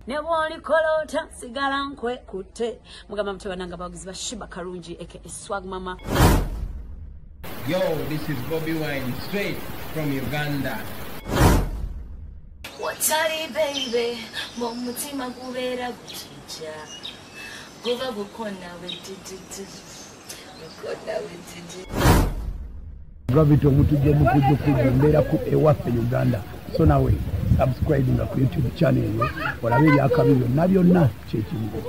ne bwoli kolota sigala nkwe kutte mugamba mutabananga bagizi bashiba karungi aka swag mama. Yo, this is Bobby Wine straight from Uganda. What's up, baby? Momutima gubera guchicha. Guva gukona wetiti. Gukona wetiti. Gravity omutuje mukujja mbera ku ewaffe Uganda. So nawe subscribing ku YouTube channel yo olabe byakabiro nabyonna kyekimu.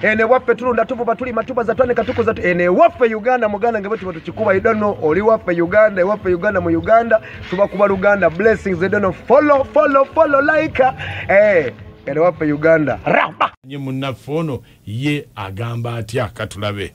Ene waffe tulunda tuvuba tuli matuba za twane katuko za ene waffe Uganda muganda ngebeti batukikuba idono oli waffe Uganda waffe Uganda mu Uganda tuba kuba Uganda blessings idono follow like ene waffe Uganda ramba nye munafono ye agamba atya katulabe.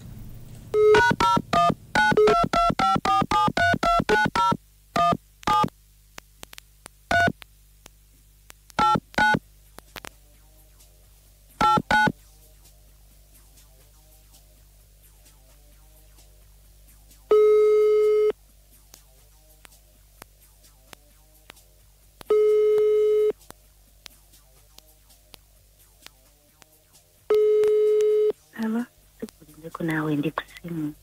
Hello, nawe ndi kusimu.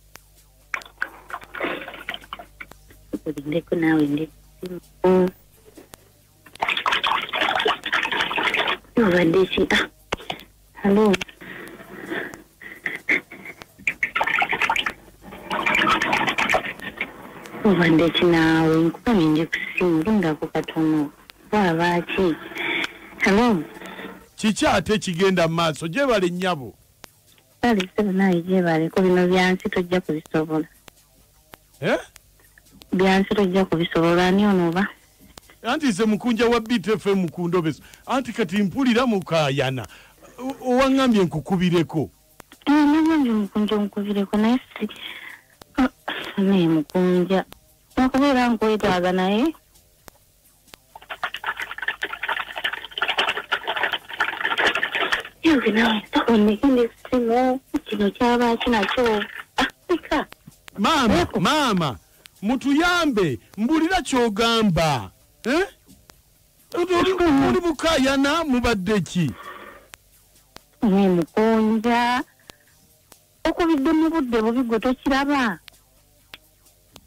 Ndiko nawe ndi kusimu. Wadishi. Hello. Wadishi nawe nkubani ndi kusimu linda kukatono. Wabachi. Hello. Chichate kigenda maaso je bale nnyabo. Bali sema je bale ko bino byansi tojja kubisobola. Byansi tojja kubisobola ni onoba. Anti se Mukunja wa BTF mu Endobeso. Anti kati mpulira mukayana. Owangambye nkukubireko. Nanyambye Mukunja nkubireko naye si. Ne Mukunja. Nakubera nkwetaaga naye. Yo bino onekinde simo kino kyaba kinacho. Afrika. Mama, mutuyambe mbulira kyogamba. Uli mukayana mubadde ki? Ne Mukunja. Okubidde mu budde bubigo tokiraba.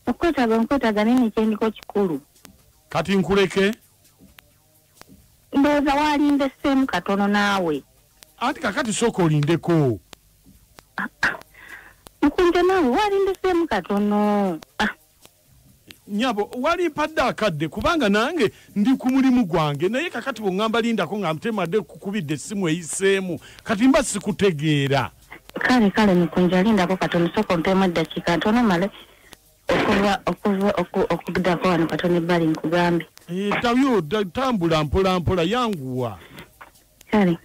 Okwetaaga nini kyendiko kikulu. Kati nkuleke? Ndowooza walinde ssemu katono naawe. Anti kakati soko olindeko. Mukunja nawe walinde ssemu katono. Nyabo wali padda akadde kubanga nange ndi ku mulimu gwange naye kakati bongamba lindako nga mtemadde kukubidde essimu eyiseemu kati mba sikutegeera. Kale Mukunja lindako katono soko mpemu eddakiika ntono male okuddako wano katono ebbali nkugambe. Tabyo tambula mpola yanguwa. Kale.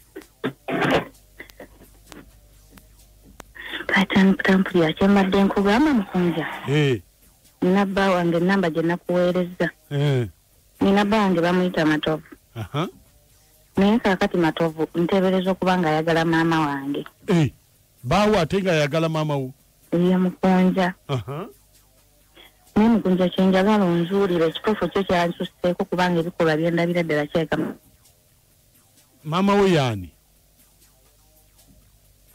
Tampulira kyembadde nkugamba Mukunja. Nina bba wange namba gye nakuweereza. Nina bba wange bamuyita Matovu. Naye kaakati Matovu nteebereza okuba nga ayagala maama wange. Baawo ate nga ayagala maama wo? Ye Mukunja. Naye Mukunja kyenjagala onzuulire ekituufu kyo kyansuseeko kubanga ebikolwa byendabira ddala kyeka. Maama wo yaani?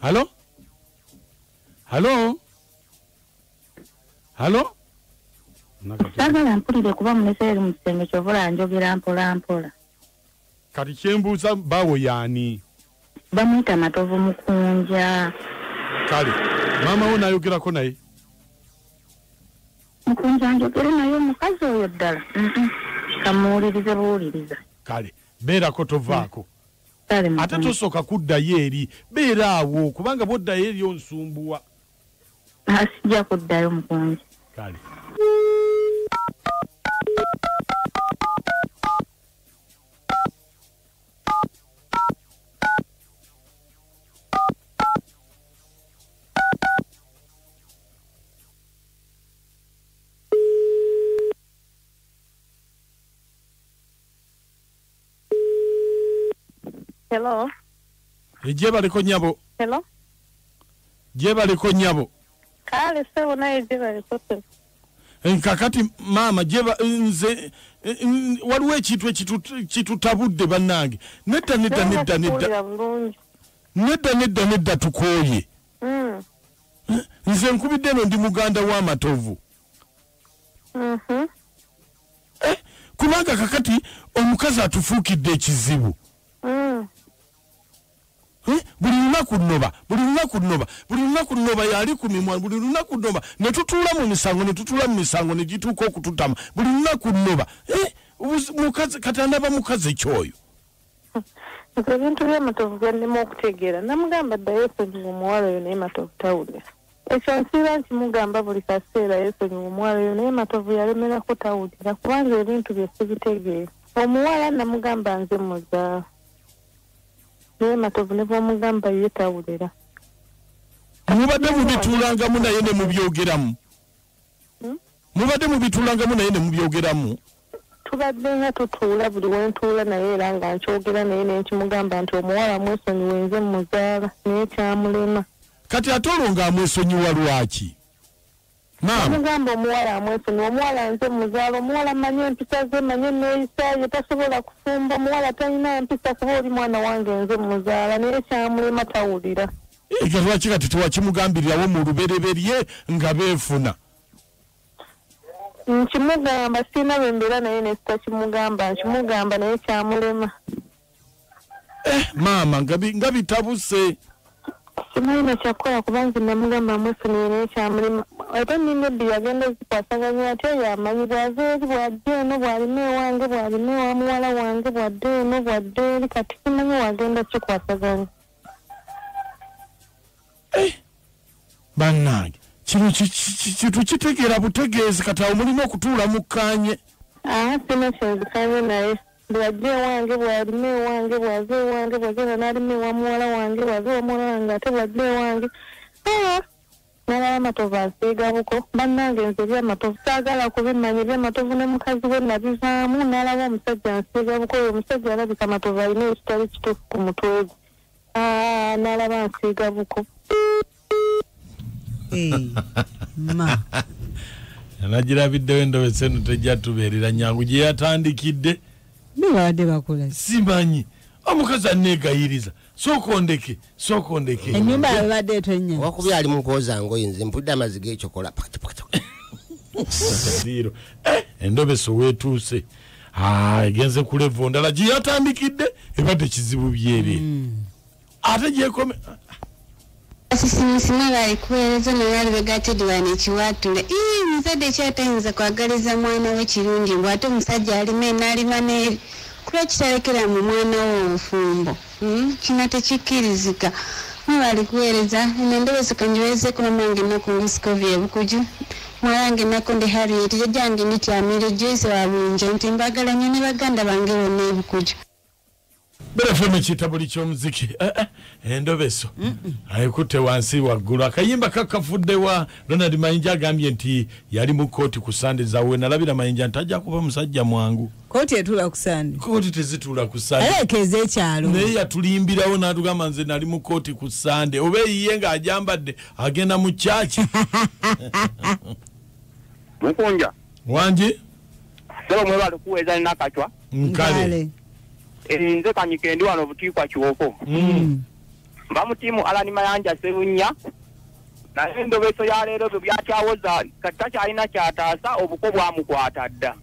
Halo? Sagala mpulire kuba muneseeri mu kisenge kyovula njogera mpola. Kati kyembuuza baawo yaani? Bamuyita Matovu Mukunja. Kale, maama wo naayogerako naye? Mukunja njogere naye omukazi oyo ddala. Kamuwulirize buwuliriza. Kale, beerako tovaako. Kale ate tosooka kuddayo eri. Beera awo kubanga bw'oddayo eri onsumbuwa. Sijja kuddayo Mukunja. Kale. Hello. Jebaliko nyabo. Hello. Jebaliko nyabo. Kale sebo naye jebaliko. Kakati maama jeba nze waliwo ekintu ekitutabudde bannange nedda tukooye nze nkubidde eno ndi muganda w'amatovu kubanga kakati omukazi atufuukidde ekizibu buli lunaku nnoba yali ku mimwa buli lunaku nnoba ne tutuula mu misango ne gituuka okututama buli lunaku nnoba mukazi katandaba mukazi ekyoyo ebintu by'amatovu byannema okutegeera namugamba ddayo esonyiwa omuwala oyo naye matovu tawulira ekyo nsiba nkimugamba buli kaseera yesonyiwa omuwala oyo naye matovu yalemerako tawulira kubanga ebintu bye sibitegeera omuwala namugamba nze muzaala naye matovu ne bw'omugamba ye tawulira mubadde mubituulangamu naye ne mubyogeramu tubadde nga tutuula buli wentuula naye era nga nkyogera naye nenkimugamba nti omuwala mwesonyiwa nze muzaala naye kyamulema kati ate olwo ng'amwesonyiwa lwaki mugamba omuwala amwesonyiwa omuwala nze muzaala omuwala manye empisa ze manye neeyisaaye tasobola kufumba omuwala talina mpisa kuba oli mwana wange nze muzaala naye kyamulema tawulira lwaki kati tewakimugambirirawo mu lubereberye nga beefuna nkimugamba sirina bembeera naye nesitakimugamba nkimugamba naye kyamulema maama nga bitabuse simalina kyakukola kubanzi namugamba amwesonyiwe naye kyamulema ate nninga ebbi yagenda zikwasaganya ati oyo amanyi bw'ava eri bwadde eno bw'alima ewange bw'alima ewa muwala wange bwadde eno bwadde eri kati simanyi wagenda kikwasaganya bannange kino kitu kitegeera butegeezi kati awo mulina okutuula mukkaanye sina kyenzikanye naye bwajja ewange bw'alima ewange bw'ava ewange bwagenda n'alima ewa muwala wange bw'ava ewa muwala wange ate bwajja ewange nalaba amatovu ansiiga buko bannange nze ebyamatovu saagala kubimanya ebyamatovu ne mukazi we nabivaamu nalaba omusajja ansiiga buko oyo omusajja alabika amatovu alina ekitali kituufu ku mutwe gwe nalaba ansiiga buko nagirabiddewo Endobeso eno tejja tubeerera nyangu gye yatandikidde babadde bakola simanyi omukazi aneegayiriza sokondeke ennyumba babadde etonya wakubi ali mukoza ngoye nze mpudde amazzi g'ekyokola zero Endobeso weetuuse egenze ku levo ndala gye yatandikidde ebadde kizibu byere ate gyekome Sisimusima bali kuweereza naye alibegatedde wano ekiwaatule muzadde kyatayinza kwagaliza mwana we kirungi mbw ate omusajja alima n'alima n'eri kuba kitalekera mu mwana we obufumbo kino tekikkirizika bali kuweereza Endobeso kanjiweereze ku mamange ennaku ngusikovi ebukuju mwalange ennaku ndi Harriet jjajjange ndityamire Joyce wa Bunje nti mbagala nnyo ne baganda bange bonna ebukuju Berefeme kitabuli ky'omuziki Endobeso ayikutte wansi waggulu akayimba kakafudde wa Ronald Mayinja agambye nti yali mu kooti ku Sande zawe nalabira Mayinja ntajja kuba musajja mwangu kooti etula ku Sande kooti tezitula ku Sande alekeze ekyalo naye yatulimbirawo n'atugamba nze nali mu kooti ku Sande oba eyiye ng'ajambadde agenda mu kyaki Mukunja Wange sebo mwebale kuweza nakatwa nkale nze kanyikendi wano butiikwa kiwoko bamutiimu Alani Mayanja Sebunya naye Endobeso ya leero bwe byakyawoza kati takyalina kyataasa obuko bwamukwata dda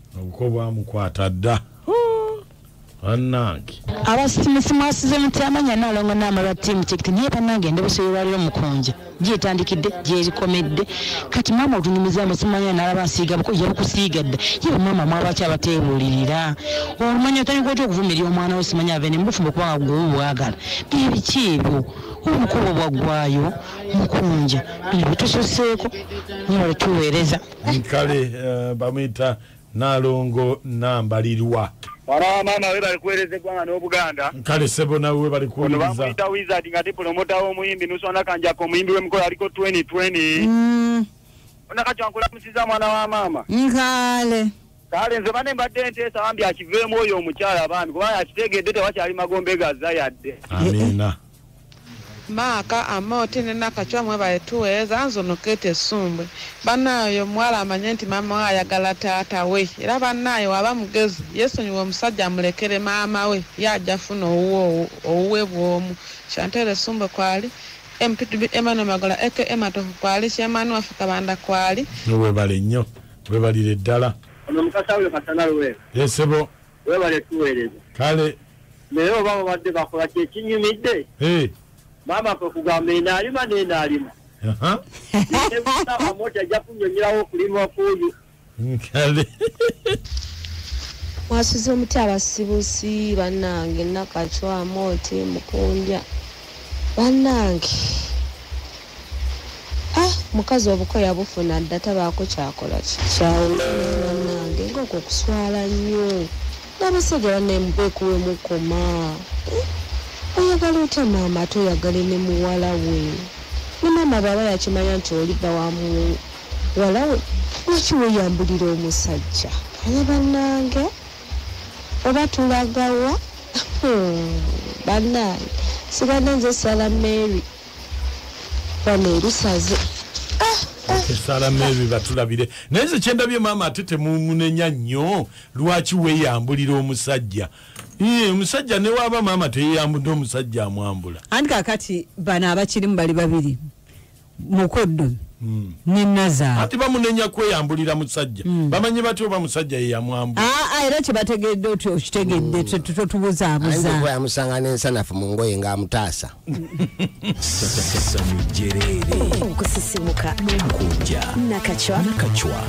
bannange abasimusimu asize mutyamanya nalongo n'amalwa ttiimu kyekiti naye bannange Endobeso yewaliro Mukunja gyetandikidde gyerikomedde kati maama otunyumizaamu simanya nalaba nsiiga buko yabukusiiga dda ye maama mwabaki abateebuulirira olumanya otandika otya okuvumirira omwana we simanya ave ne mubufumbo kubanga gwe bwagala bibiki ebyo obukubo bwaggwayo Mukunja bino bitusoseeko niwale tuweereza nkale bamuyita nalongo nambalirwa Maama we bali kuweereza eggwanga n'Obuganda nkale sebo nawe bali kuwuliriza bamuyita Wizard nga diplomota w'omuyimbi Nuswana Kanjako omuyimbi w'emikolo aliko 2020 onakati wankulamusiza mwana wa maama nkale kale nze bane mbadde nteesa bambi akiveemu oyo omukyala bambi kubanga akitegedde tewakyali magombe gazza yadde amina Maka Amote Nakachwa mweba tuweza nzono kete sumbwe banayo mwala amanyenti mama ayagala taata we era banayo abamugezi Yesu niwo musajja mulekere maama we yaja funo owe bwomu Chantere sumbwe kwali MPTB Emano Magala eke Emato kwali Shemanu Afrika banda kwali we bale nnyo we balire ddala ono mukasa we katana we yesebo we bale tuweleza kale leo baba badde bakola kye kinyumidde mama ko kugamba enalima n'enalima ebuna Amote ajja kunyonyerawo kulima kuyu kale mwasuze omuti abasibusi bannange Nakachwa Amote Mukunja bannange mukazi obuko yabufuna dda tabaako kyakola kyawo bannange ng'okwo kuswala nnyo n'abasajja bannemubeekuwe mukoma oyagala otya maama toyagale ne muwala we ne maama baba yakimanya nti olidda wa muwala we lwaki weeyambulira omusajja aye bannange oba tulagawa bannange sigadde nze Sala Mary wano erusaze Sala Mary batulabire naye ze kyendabye maama ate temumunenya nnyo lwaki weeyambulira omusajja omusajja ne waba maama teyeyambudde omusajja amwambula anti kakati bano abakirimu bali babiri Mukoddo ne Nazar ati bamunenya kweyambulira musajja bamanyi batyo ba musajja yeyamwambula era kyebategedde oti okitegedde totubuzaabuza yamusanga n'ensanafu mu ngoye ng'amutaasa okusisimuka Mukunja Nakachwa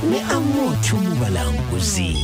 ne Amote mu balanguzi